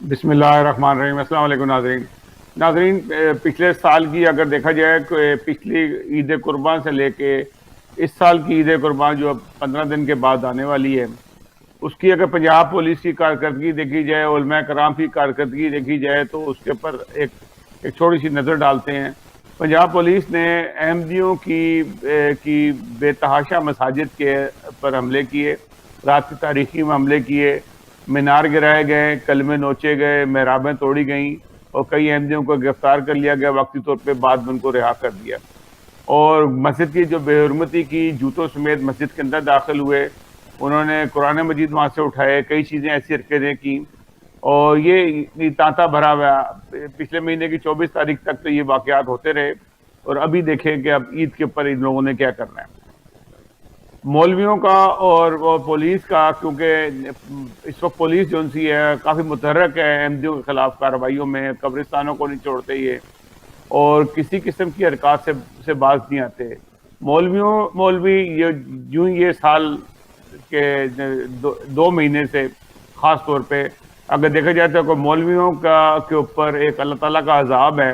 بسم اللہ الرحمن الرحیم۔ السلام علیکم ناظرین، پچھلے سال کی اگر دیکھا جائے کہ پچھلی عید قربان سے لے کے اس سال کی عید قربان جو اب 15 دن کے بعد آنے والی ہے، اس کی اگر پنجاب پولیس کی کارکردگی دیکھی جائے، علماء کرام کی کارکردگی دیکھی جائے، تو اس کے اوپر ایک چھوٹی سی نظر ڈالتے ہیں۔ پنجاب پولیس نے احمدیوں کی بے تحاشا مساجد کے پر حملے کیے، رات کی تاریکی میں حملے کیے، مینار گرائے گئے، کلمے نوچے گئے، محرابیں توڑی گئیں، اور کئی احمدیوں کو گرفتار کر لیا گیا وقتی طور پہ، بعد میں ان کو رہا کر دیا۔ اور مسجد کی جو بے حرمتی کی، جوتوں سمیت مسجد کے اندر داخل ہوئے، انہوں نے قرآن مجید وہاں سے اٹھائے، کئی چیزیں ایسی حرکتیں کی، اور یہ تانتا بھرا ہوا پچھلے مہینے کی 24 تاریخ تک تو یہ واقعات ہوتے رہے، اور ابھی دیکھیں کہ اب عید کے اوپر ان لوگوں نے کیا کرنا ہے۔ مولویوں کا اور پولیس کا، کیونکہ اس وقت پولیس جو سی ہے کافی متحرک ہے احمدیوں کے خلاف کارروائیوں میں، قبرستانوں کو نہیں چھوڑتے یہ، اور کسی قسم کی حرکات سے باز نہیں آتے۔ مولوی یہ سال کے 2 مہینے سے خاص طور پہ اگر دیکھا جائے تو مولویوں کے اوپر ایک اللہ تعالیٰ کا عذاب ہے۔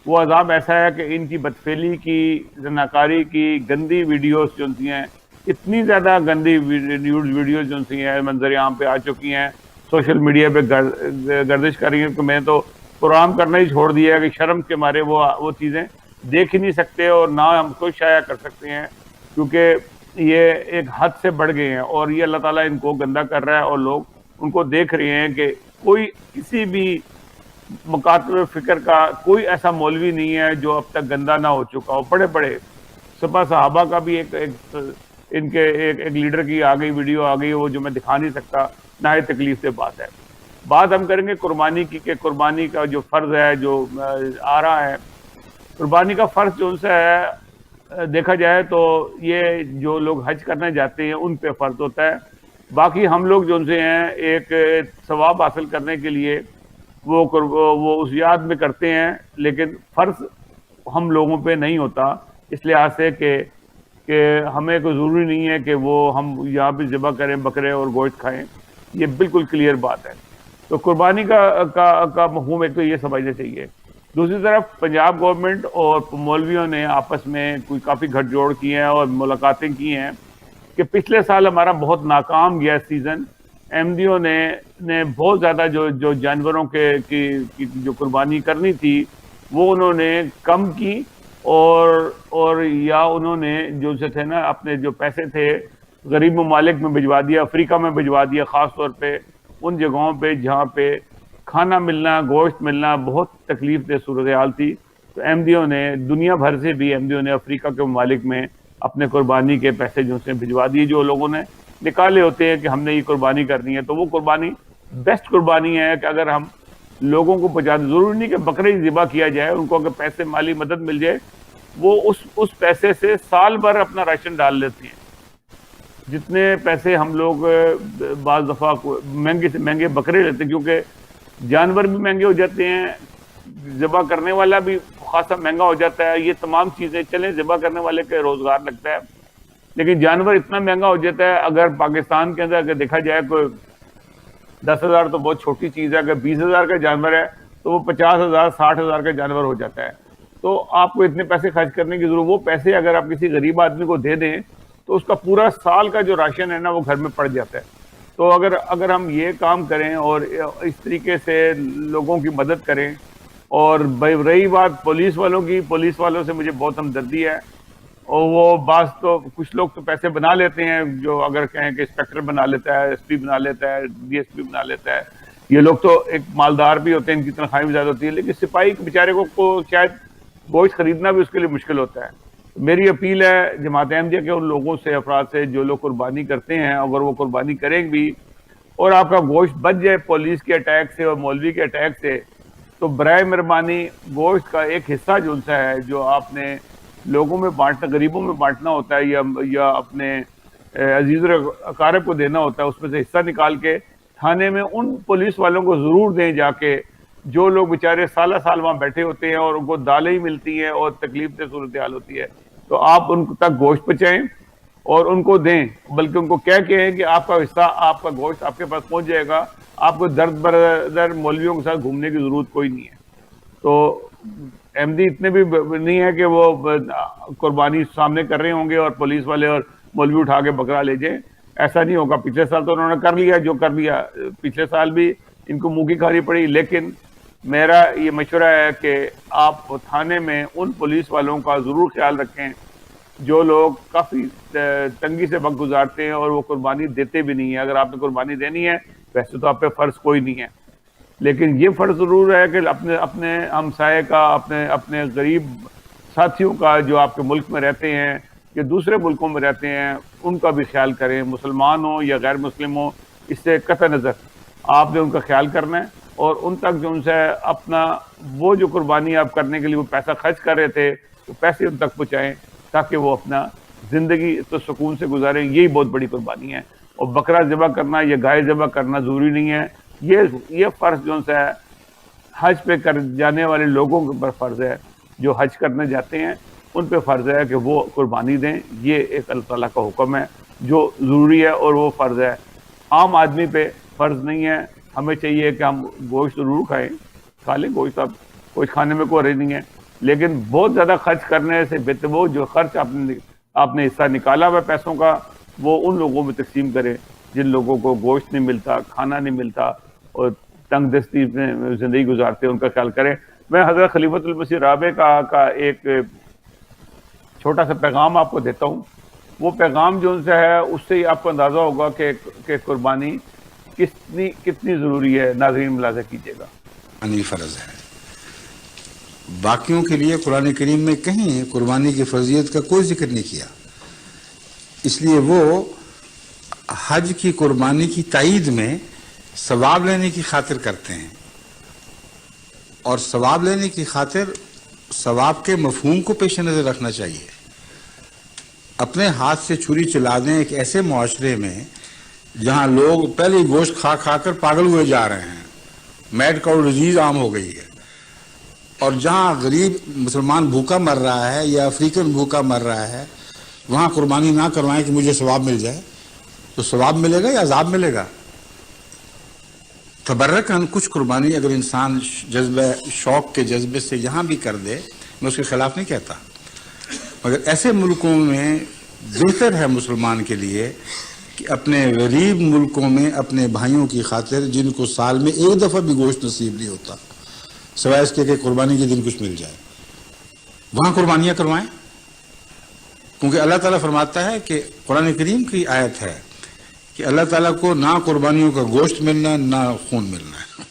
وہ عذاب ایسا ہے کہ ان کی بدفعلی کی، زناکاری کی گندی ویڈیوز جو ہیں، اتنی زیادہ گندی نیوز ویڈیوز جو ہیں منظر عام پہ آ چکی ہیں، سوشل میڈیا پہ گردش کر رہی ہیں، کہ میں تو پروگرام کرنا ہی چھوڑ دیا ہے کہ شرم کے مارے وہ چیزیں دیکھ ہی نہیں سکتے، اور نہ ہم کو شائع کر سکتے ہیں، کیونکہ یہ ایک حد سے بڑھ گئے ہیں، اور یہ اللہ تعالیٰ ان کو گندا کر رہا ہے، اور لوگ ان کو دیکھ رہے ہیں کہ کوئی کسی بھی مکاتب فکر کا کوئی ایسا مولوی نہیں ہے جو اب تک گندا نہ ہو چکا ہو۔ بڑے بڑے سپاہ صحابہ کا بھی ان کے ایک لیڈر کی آ گئی ویڈیو آ گئی، وہ جو میں دکھا نہیں سکتا، نہایت تکلیف سے بات ہے۔ بات ہم کریں گے قربانی کی، کہ قربانی کا جو فرض ہے جو آ رہا ہے، قربانی کا فرض جو ان سے ہے دیکھا جائے تو یہ جو لوگ حج کرنے جاتے ہیں ان پہ فرض ہوتا ہے۔ باقی ہم لوگ جو ان سے ہیں ایک ثواب حاصل کرنے کے لیے وہ اس یاد میں کرتے ہیں، لیکن فرض ہم لوگوں پہ نہیں ہوتا، اس لحاظ سے کہ ہمیں کوئی ضروری نہیں ہے کہ وہ ہم یہاں پہ ذبح کریں بکرے اور گوشت کھائیں، یہ بالکل کلیئر بات ہے۔ تو قربانی کا مفہوم ایک تو یہ سمجھنا چاہیے۔ دوسری طرف پنجاب گورنمنٹ اور مولویوں نے آپس میں کوئی کافی گھٹ جوڑ کی ہیں اور ملاقاتیں کی ہیں، کہ پچھلے سال ہمارا بہت ناکام گیا سیزن۔ احمدیوں نے بہت زیادہ جو جانوروں کی جو قربانی کرنی تھی وہ انہوں نے کم کی، اور یا انہوں نے جو سے تھے نا اپنے جو پیسے تھے غریب ممالک میں بھجوا دیا، افریقہ میں بھجوا دیا، خاص طور پہ ان جگہوں پہ جہاں پہ کھانا ملنا، گوشت ملنا بہت تکلیف دہ صورتحال تھی۔ تو احمدیوں نے دنیا بھر سے بھی احمدیوں نے افریقہ کے ممالک میں اپنے قربانی کے پیسے جو سے بھجوا دیے، جو لوگوں نے نکالے ہوتے ہیں کہ ہم نے یہ قربانی کرنی ہے۔ تو وہ قربانی بیسٹ قربانی ہے کہ اگر ہم لوگوں کو بچا دیں، ضروری نہیں کہ بکرے ہی ذبح کیا جائے، ان کو اگر پیسے مالی مدد مل جائے، وہ اس پیسے سے سال بھر اپنا راشن ڈال لیتے ہیں۔ جتنے پیسے ہم لوگ بعض دفعہ مہنگے سے مہنگے بکرے لیتے ہیں، کیونکہ جانور بھی مہنگے ہو جاتے ہیں، ذبح کرنے والا بھی خاصا مہنگا ہو جاتا ہے، یہ تمام چیزیں چلیں، ذبح کرنے والے کے روزگار لگتا ہے، لیکن جانور اتنا مہنگا ہو جاتا ہے۔ اگر پاکستان کے اندر اگر دیکھا جائے کوئی 10,000 تو بہت چھوٹی چیز ہے، اگر 20,000 کا جانور ہے تو وہ 50,000 60,000 کا جانور ہو جاتا ہے۔ تو آپ کو اتنے پیسے خرچ کرنے کی ضرورت، وہ پیسے اگر آپ کسی غریب آدمی کو دے دیں تو اس کا پورا سال کا جو راشن ہے نا وہ گھر میں پڑ جاتا ہے۔ تو اگر ہم یہ کام کریں اور اس طریقے سے لوگوں کی مدد کریں، اور رہی بات پولیس والوں کی، پولیس والوں سے مجھے بہت ہمدردی ہے، اور وہ بعض تو کچھ لوگ تو پیسے بنا لیتے ہیں، جو اگر کہیں کہ انسپیکٹر بنا لیتا ہے، ایس پی بنا لیتا ہے، ڈی ایس پی بنا لیتا ہے، یہ لوگ تو ایک مالدار بھی ہوتے ہیں، ان کی تنخواہیں بھی زیادہ ہوتی ہے، لیکن سپاہی کے بیچارے کو شاید گوشت خریدنا بھی اس کے لیے مشکل ہوتا ہے۔ میری اپیل ہے جماعت احمدیہ کے ان لوگوں سے، افراد سے، جو لوگ قربانی کرتے ہیں، اگر وہ قربانی کریں بھی اور آپ کا گوشت بچ جائے پولیس کے اٹیک سے اور مولوی کے اٹیک سے، تو برائے مہربانی گوشت کا ایک حصہ جو ان سے ہے، جو آپ نے لوگوں میں بانٹنا، غریبوں میں بانٹنا ہوتا ہے، یا اپنے عزیز اقارب کو دینا ہوتا ہے، اس میں سے حصہ نکال کے تھانے میں ان پولیس والوں کو ضرور دیں جا کے، جو لوگ بیچارے سالہ سال وہاں بیٹھے ہوتے ہیں اور ان کو دالیں ہی ملتی ہیں اور تکلیف سے صورتحال ہوتی ہے۔ تو آپ ان تک گوشت پہنچائیں اور ان کو دیں، بلکہ ان کو کہہ کے کہ آپ کا حصہ، آپ کا گوشت آپ کے پاس پہنچ جائے گا، آپ کو درد برادر مولویوں کے ساتھ گھومنے کی ضرورت کوئی نہیں ہے. تو احمدی اتنے بھی نہیں ہے کہ وہ قربانی سامنے کر رہے ہوں گے اور پولیس والے اور مولوی اٹھا کے بکرا لے جائیں. ایسا نہیں ہوگا. پچھلے سال تو انہوں نے کر لیا جو کر لیا, پچھلے سال بھی ان کو منہ کی کھانی پڑی. لیکن میرا یہ مشورہ ہے کہ آپ تھانے میں ان پولیس والوں کا ضرور خیال رکھیں جو لوگ کافی تنگی سے وقت گزارتے ہیں اور وہ قربانی دیتے بھی نہیں ہیں. اگر آپ نے قربانی دینی ہے ویسے تو آپ پہ فرض کوئی نہیں ہے, لیکن یہ فرض ضرور ہے کہ اپنے ہمسائے کا, اپنے غریب ساتھیوں کا جو آپ کے ملک میں رہتے ہیں یا دوسرے ملکوں میں رہتے ہیں, ان کا بھی خیال کریں. مسلمان ہوں یا غیر مسلم ہوں, اس سے قطع نظر آپ نے ان کا خیال کرنا ہے, اور ان تک جو ان سے اپنا وہ جو قربانی آپ کرنے کے لیے وہ پیسہ خرچ کر رہے تھے وہ پیسے ان تک پہنچائیں تاکہ وہ اپنا زندگی تو سکون سے گزاریں. یہی بہت بڑی قربانی ہے. اور بکرا ذبح کرنا یا گائے ذبح کرنا ضروری نہیں ہے. یہ فرض جو ہے حج پہ کر جانے والے لوگوں کے پر فرض ہے. جو حج کرنے جاتے ہیں ان پہ فرض ہے کہ وہ قربانی دیں. یہ ایک اللہ تعالیٰ کا حکم ہے جو ضروری ہے اور وہ فرض ہے. عام آدمی پہ فرض نہیں ہے. ہمیں چاہیے کہ ہم گوشت ضرور کھائیں, کھا لیں گوشت, اب گوشت کھانے میں کوئی حرج نہیں ہے, لیکن بہت زیادہ خرچ کرنے سے بہتر وہ جو خرچ آپ نے حصہ نکالا ہوا پیسوں کا وہ ان لوگوں میں تقسیم کریں جن لوگوں کو گوشت نہیں ملتا, کھانا نہیں ملتا اور تنگ دستی میں زندگی گزارتے ہیں, ان کا خیال کریں. میں حضرت خلیفۃ المسیح رابع کا ایک چھوٹا سا پیغام آپ کو دیتا ہوں. وہ پیغام جو ان سے ہے اس سے ہی آپ کو اندازہ ہوگا کہ قربانی کتنی ضروری ہے. ناظرین ملاحظہ کیجیے گا. فرض ہے. باقیوں کے لیے قرآن کریم میں کہیں قربانی کی فرضیت کا کوئی ذکر نہیں کیا, اس لیے وہ حج کی قربانی کی تائید میں ثواب لینے کی خاطر کرتے ہیں, اور ثواب لینے کی خاطر ثواب کے مفہوم کو پیش نظر رکھنا چاہیے. اپنے ہاتھ سے چھری چلا دیں ایک ایسے معاشرے میں جہاں لوگ پہلے ہی گوشت کھا کھا کر پاگل ہوئے جا رہے ہیں, میڈ کاؤ ڈیزیز عام ہو گئی ہے, اور جہاں غریب مسلمان بھوکا مر رہا ہے یا افریقن بھوکا مر رہا ہے, وہاں قربانی نہ کروائیں کہ مجھے ثواب مل جائے. تو ثواب ملے گا یا عذاب ملے گا؟ تبرکن کچھ قربانی اگر انسان جذبہ شوق کے جذبے سے یہاں بھی کر دے, میں اس کے خلاف نہیں کہتا, مگر ایسے ملکوں میں بہتر ہے مسلمان کے لیے کہ اپنے غریب ملکوں میں اپنے بھائیوں کی خاطر جن کو سال میں ایک دفعہ بھی گوشت نصیب نہیں ہوتا سوائے اس کے کہ قربانی کے دن کچھ مل جائے, وہاں قربانیاں کروائیں. کیونکہ اللہ تعالیٰ فرماتا ہے کہ قرآن کریم کی آیت ہے کہ اللہ تعالیٰ کو نہ قربانیوں کا گوشت ملنا نہ خون ملنا ہے,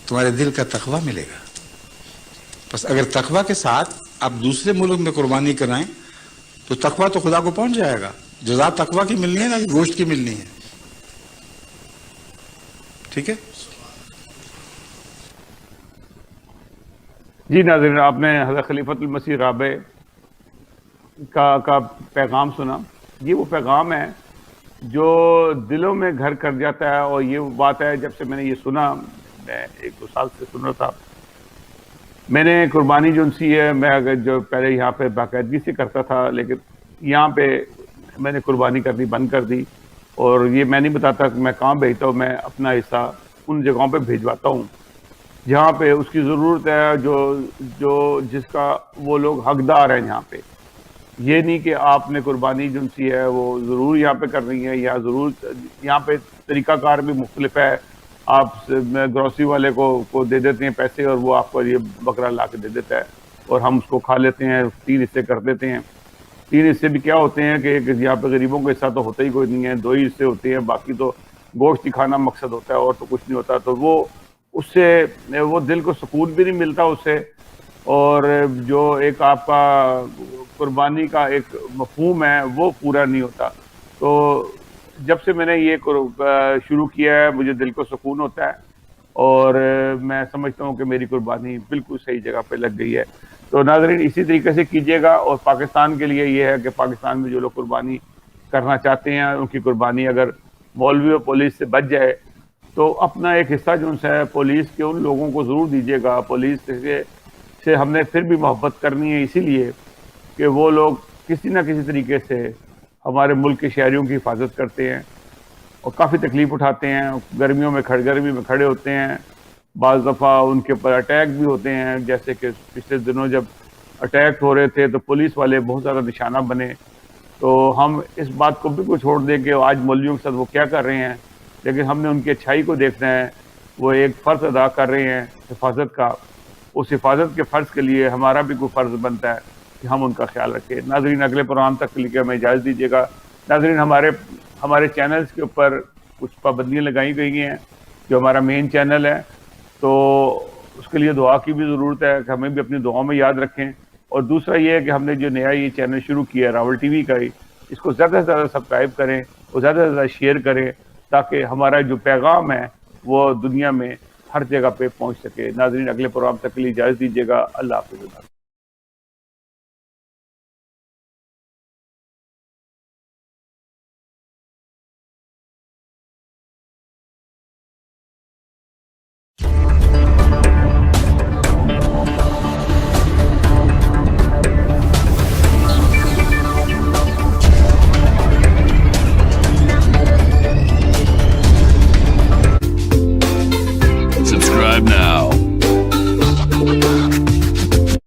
تمہارے دل کا تقویٰ ملے گا. بس اگر تقویٰ کے ساتھ آپ دوسرے ملک میں قربانی کرائیں تو تقویٰ تو خدا کو پہنچ جائے گا. جزا تقویٰ کی ملنی ہے نہ کہ گوشت کی ملنی ہے. ٹھیک ہے جی ناظرین, آپ نے حضرت خلیفۃ المسیح رابع کا پیغام سنا. یہ وہ پیغام ہے جو دلوں میں گھر کر جاتا ہے, اور یہ وہ بات ہے جب سے میں نے یہ سنا, میں 1-2 سال سے سن رہا تھا. میں نے قربانی جو سی ہے میں اگر جو پہلے یہاں پہ باقاعدگی سے کرتا تھا, لیکن یہاں پہ میں نے قربانی کرنی بند کر دی, اور یہ میں نہیں بتاتا کہ میں کہاں بھیجتا ہوں. میں اپنا حصہ ان جگہوں پہ بھیجواتا ہوں جہاں پہ اس کی ضرورت ہے, جو جس کا وہ لوگ حقدار ہیں یہاں پہ. یہ نہیں کہ آپ نے قربانی جو سی ہے وہ ضرور یہاں پہ کرنی ہے, یا ضرور یہاں پہ طریقہ کار بھی مختلف ہے. آپ گروسری والے کو دے دیتے ہیں پیسے اور وہ آپ کو یہ بکرا لا کے دے دیتا ہے اور ہم اس کو کھا لیتے ہیں, 3 حصے کر دیتے ہیں. 3 حصے بھی کیا ہوتے ہیں کہ یہاں پہ غریبوں کا حصہ تو ہوتا ہی کوئی نہیں ہے, 2 ہی حصے ہوتے ہیں, باقی تو گوشت ہی کھانا مقصد ہوتا ہے اور تو کچھ نہیں ہوتا. تو وہ اس سے وہ دل کو سکون بھی نہیں ملتا اس سے, اور جو ایک آپ کا قربانی کا ایک مفہوم ہے وہ پورا نہیں ہوتا. تو جب سے میں نے یہ شروع کیا ہے مجھے دل کو سکون ہوتا ہے, اور میں سمجھتا ہوں کہ میری قربانی بالکل صحیح جگہ پہ لگ گئی ہے. تو ناظرین اسی طریقے سے کیجیے گا. اور پاکستان کے لیے یہ ہے کہ پاکستان میں جو لوگ قربانی کرنا چاہتے ہیں ان کی قربانی اگر مولوی اور پولیس سے بچ جائے تو اپنا ایک حصہ جو ہے پولیس کے ان لوگوں کو ضرور دیجیے گا. پولیس سے ہم نے پھر بھی محبت کرنی ہے, اسی لیے کہ وہ لوگ کسی نہ کسی طریقے سے ہمارے ملک کے شہریوں کی حفاظت کرتے ہیں, اور کافی تکلیف اٹھاتے ہیں، گرمی میں کھڑے ہوتے ہیں، بعض دفعہ ان کے اوپر اٹیک بھی ہوتے ہیں، جیسے کہ پچھلے دنوں جب اٹیک ہو رہے تھے تو پولیس والے بہت زیادہ نشانہ بنے. تو ہم اس بات کو بالکل چھوڑ دیں کہ آج مولویوں کے ساتھ وہ کیا کر رہے ہیں، لیکن ہم نے ان کی اچھائی کو دیکھنا ہے. وہ ایک فرض ادا کر رہے ہیں حفاظت کا، اس حفاظت کے فرض کے لیے ہمارا بھی کوئی فرض بنتا ہے کہ ہم ان کا خیال رکھیں. ناظرین، اگلے پروگرام تک کے لیے ہمیں اجازت دیجیے گا. ناظرین، ہمارے چینلز کے اوپر کچھ پابندیاں لگائی گئی ہیں جو ہمارا مین چینل ہے، تو اس کے لیے دعا کی بھی ضرورت ہے کہ ہمیں بھی اپنی دعاؤں میں یاد رکھیں. اور دوسرا یہ ہے کہ ہم نے جو نیا یہ چینل شروع کیا ہے راول ٹی وی کا ہی، اس کو زیادہ سے زیادہ سبسکرائب کریں اور زیادہ سے زیادہ شیئر کریں تاکہ ہمارا جو پیغام ہے وہ دنیا میں ہر جگہ پہ پہنچ سکے. ناظرین، اگلے پروگرام تک کے لیے اجازت دیجیے گا. اللہ حافظ.